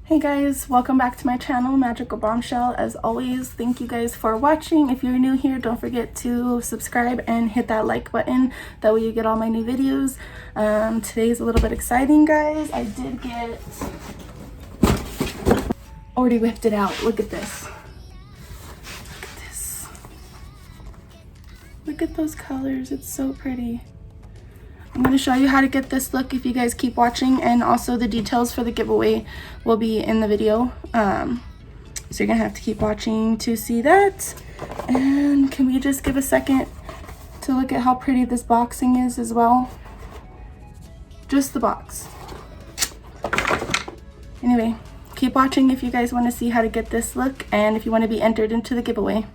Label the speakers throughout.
Speaker 1: Hey guys, welcome back to my channel, Magical Bombshell. As always, thank you guys for watching. If you're new here, don't forget to subscribe and hit that like button. That way you get all my new videos. Today's a little bit exciting, guys. I did get... already whipped it out. Look at this. Look at this. Look at those colors. It's so pretty. I'm going to show you how to get this look if you guys keep watching, and also the details for the giveaway will be in the video. So you're going to have to keep watching to see that. And can we just give a second to look at how pretty this boxing is as well? Just the box. Anyway, keep watching if you guys want to see how to get this look and if you want to be entered into the giveaway.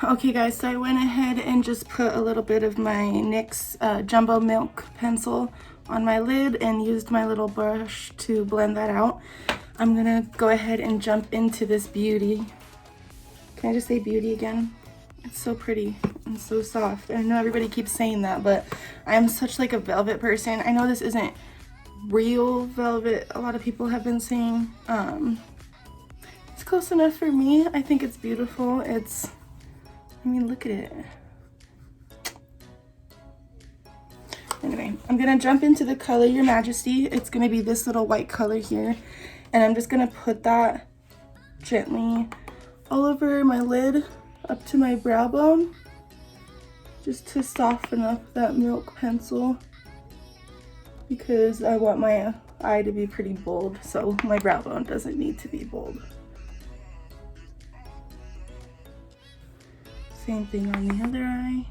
Speaker 1: Okay guys, so I went ahead and just put a little bit of my NYX Jumbo Milk pencil on my lid and used my little brush to blend that out. I'm gonna go ahead and jump into this beauty. Can I just say beauty again? It's so pretty and so soft. I know everybody keeps saying that, but I'm such like a velvet person. I know this isn't real velvet, a lot of people have been saying. It's close enough for me. I think it's beautiful. I mean, look at it. Anyway, I'm gonna jump into the color Your Majesty. It's gonna be this little white color here. And I'm just gonna put that gently all over my lid up to my brow bone, just to soften up that milk pencil, because I want my eye to be pretty bold, so my brow bone doesn't need to be bold. Same thing on the other eye.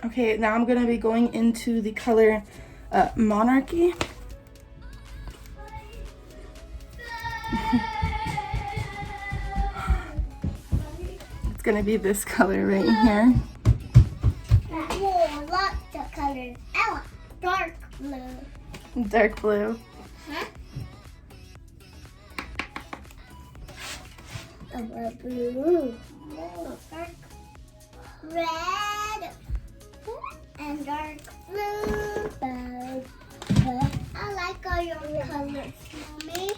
Speaker 1: Okay, now I'm going to be going into the color Monarchy. It's going to be this color right here.
Speaker 2: Oh, lots of colors. I want dark blue.
Speaker 1: Dark blue.
Speaker 2: Huh? Blue, dark red, and dark blue. I like all your colors, Mommy.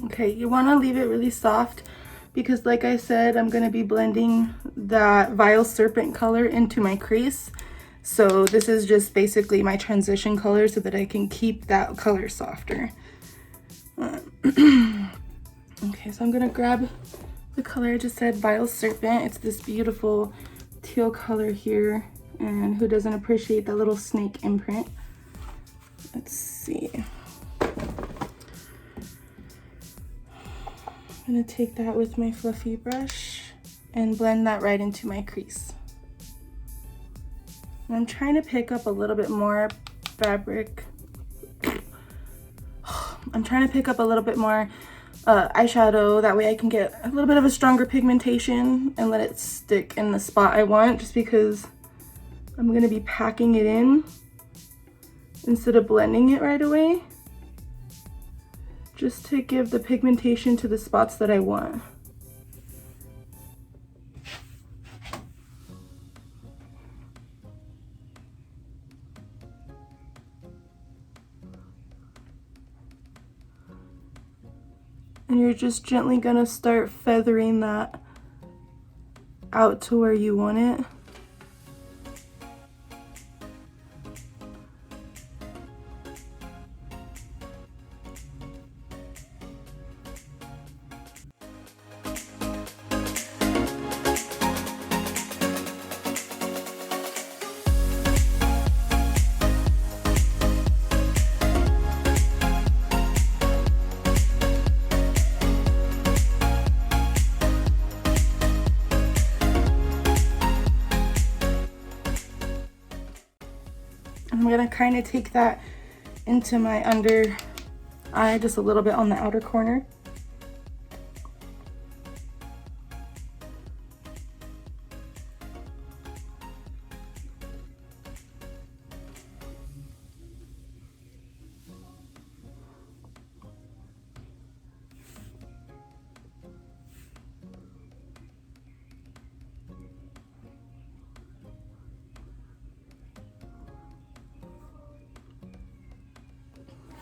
Speaker 1: Okay, you want to leave it really soft because, like I said, I'm going to be blending that Vile Serpent color into my crease. So this is just basically my transition color so that I can keep that color softer. Okay, so I'm going to grab the color I just said, Vile Serpent. It's this beautiful teal color here. And who doesn't appreciate that little snake imprint? Let's see. I'm going to take that with my fluffy brush and blend that right into my crease. And I'm trying to pick up a little bit more fabric. I'm trying to pick up a little bit more eyeshadow. That way I can get a little bit of a stronger pigmentation and let it stick in the spot I want, just because I'm going to be packing it in instead of blending it right away, just to give the pigmentation to the spots that I want. And you're just gently gonna start feathering that out to where you want it. gonna kind of take that into my under eye, just a little bit on the outer corner.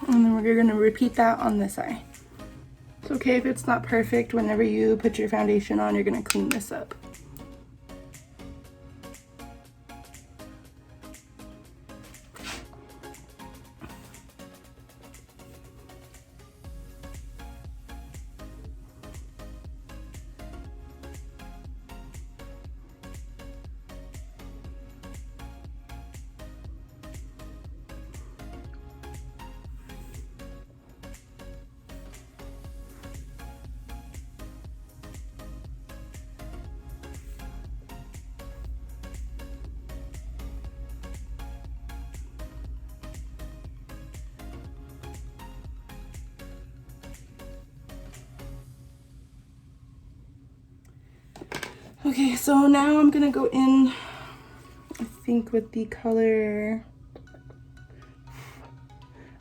Speaker 1: And then we're going to repeat that on this eye. It's okay if it's not perfect. Whenever you put your foundation on, you're going to clean this up. Okay, so now I'm gonna go in, I think, with the color.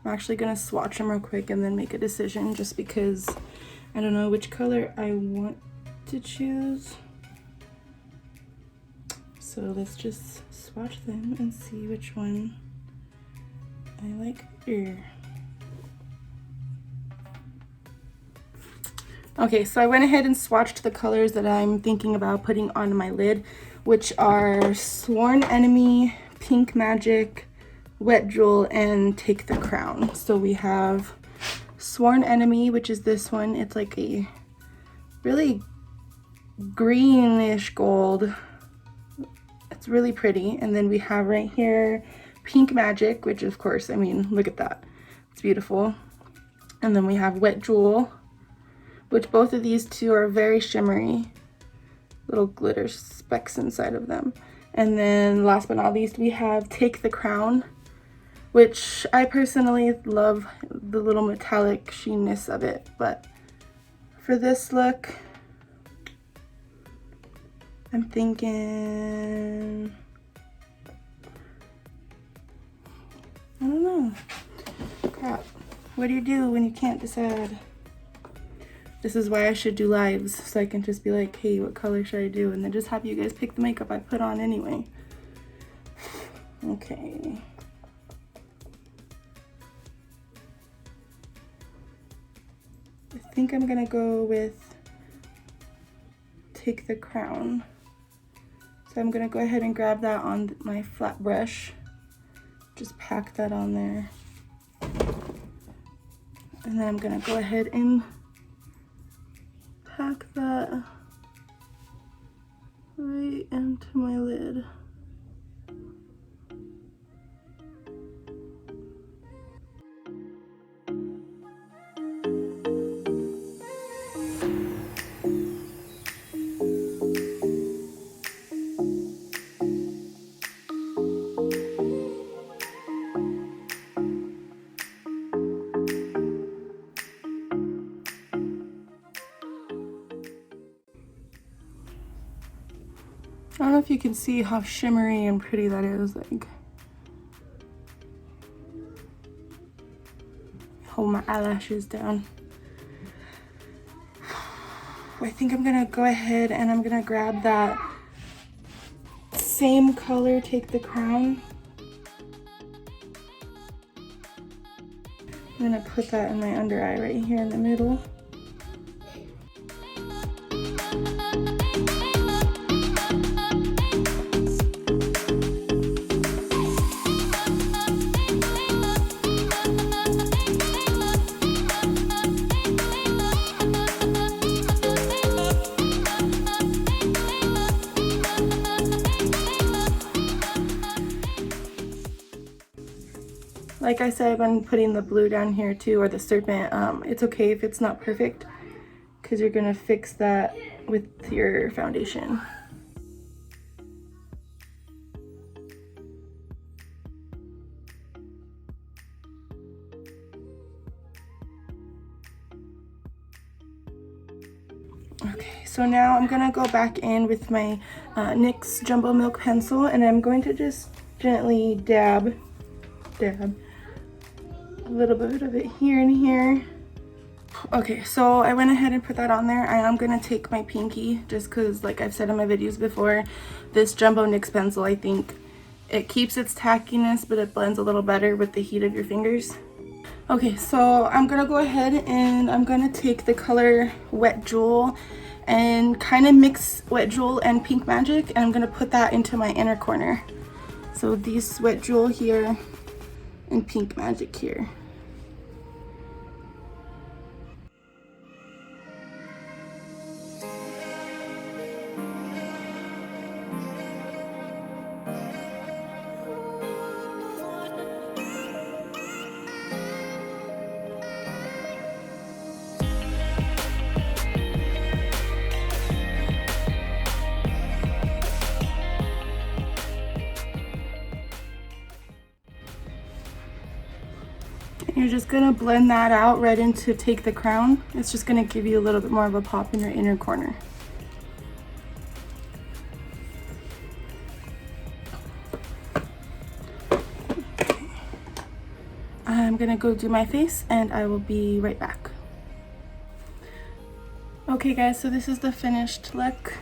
Speaker 1: I'm actually gonna swatch them real quick and then make a decision, just because I don't know which color I want to choose. So let's just swatch them and see which one I like better. Okay, so I went ahead and swatched the colors that I'm thinking about putting on my lid, which are Sworn Enemy, Pink Magic, Wet Jewel, and Take the Crown. So we have Sworn Enemy, which is this one. It's like a really greenish gold. It's really pretty. And then we have right here Pink Magic, which of course, I mean, look at that. It's beautiful. And then we have Wet Jewel, which both of these two are very shimmery, little glitter specks inside of them. And then last but not least, we have Take the Crown, which I personally love the little metallic sheenness of it. But for this look, I'm thinking, I don't know. Crap. What do you do when you can't decide? This is why I should do lives, so I can just be like, hey, what color should I do? And then just have you guys pick the makeup I put on anyway. Okay. I think I'm gonna go with Take the Crown. So I'm gonna go ahead and grab that on my flat brush. Just pack that on there. And then I'm gonna go ahead and pack that right into my lid. I don't know if you can see how shimmery and pretty that is. Like, hold my eyelashes down. I think I'm gonna go ahead and I'm gonna grab that same color, Take the Crown. I'm gonna put that in my under eye right here in the middle. Like I said, I've been putting the blue down here too, or the serpent. It's okay if it's not perfect, because you're gonna fix that with your foundation. Okay, so now I'm gonna go back in with my NYX Jumbo Milk Pencil, and I'm going to just gently dab a little bit of it here and here. Okay, so I went ahead and put that on there. I am gonna take my pinky, just because, like I've said in my videos before, this Jumbo NYX pencil, I think it keeps its tackiness, but it blends a little better with the heat of your fingers. Okay, so I'm gonna go ahead and I'm gonna take the color Wet Jewel and kind of mix Wet Jewel and Pink Magic, and I'm gonna put that into my inner corner. So these Wet Jewel here and Pink Magic here. You're just gonna blend that out right into Take the Crown. It's just gonna give you a little bit more of a pop in your inner corner. Okay. I'm gonna go do my face and I will be right back. Okay guys, so this is the finished look.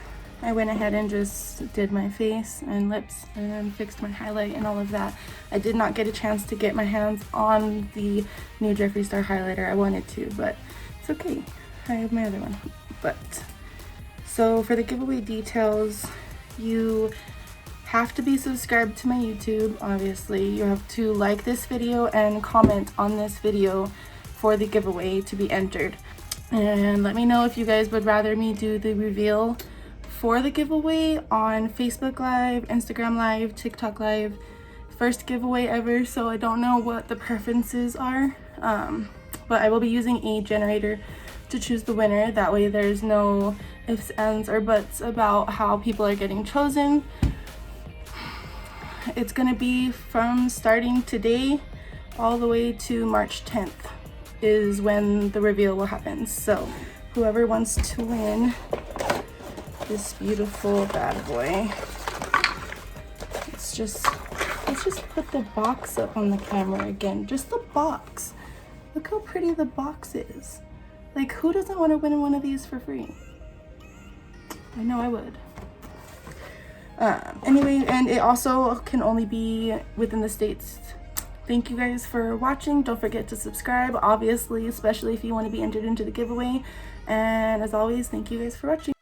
Speaker 1: I went ahead and just did my face and lips and fixed my highlight and all of that. I did not get a chance to get my hands on the new Jeffree Star highlighter. I wanted to, but it's okay. I have my other one. But so for the giveaway details, you have to be subscribed to my YouTube, obviously. You have to like this video and comment on this video for the giveaway to be entered. And let me know if you guys would rather me do the reveal for the giveaway on Facebook Live, Instagram Live, TikTok Live. First giveaway ever, so I don't know what the preferences are. But I will be using a generator to choose the winner. That way there's no ifs, ands, or buts about how people are getting chosen. It's gonna be from starting today all the way to March 10th is when the reveal will happen. So whoever wants to win this beautiful bad boy, let's just put the box up on the camera again. Just the box. Look how pretty the box is. Like, who doesn't want to win one of these for free? I know I would. Anyway, and it also can only be within the States. Thank you guys for watching. Don't forget to subscribe, obviously, especially if you want to be entered into the giveaway. And as always, thank you guys for watching.